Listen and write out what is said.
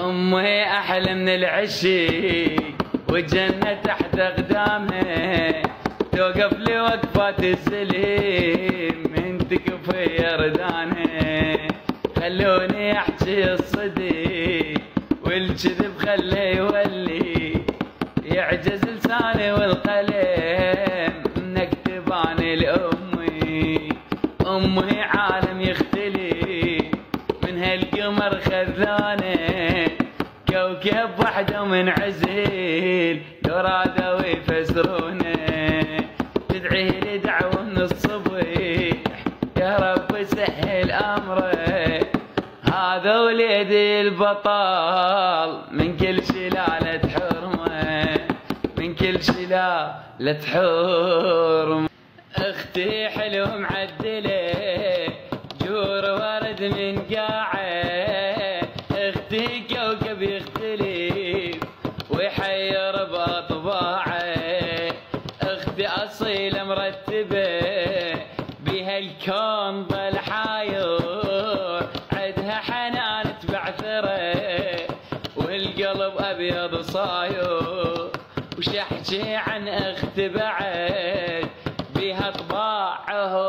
أمي أحلى من العشيق والجنة تحت أقدامها، توقف لي وقفات السليم من تكفي يردانها. خلوني أحكي الصدق والكذب خلي يولي، يعجز لساني والقلم من اكتب اني لأمي. أمي عالم يختلف من هالقمر خذانه، كوكب وحده من عزيل لو رادوا يفسرونه. تدعي لي دعوة من الصبح يا رب سهل أمره، هذا وليدي البطل من كل شلالة حرمه، من كل شلالة حرمه. اختي حلو معدله جور ورد من قاعه، اختي كوكب يختلف ويحير باطباعه. اختي اصيله مرتبه بها الكون ظل حاير، عدها حنان تبعثره والقلب ابيض صاير. وش احكي عن اخت بعد بها طباعه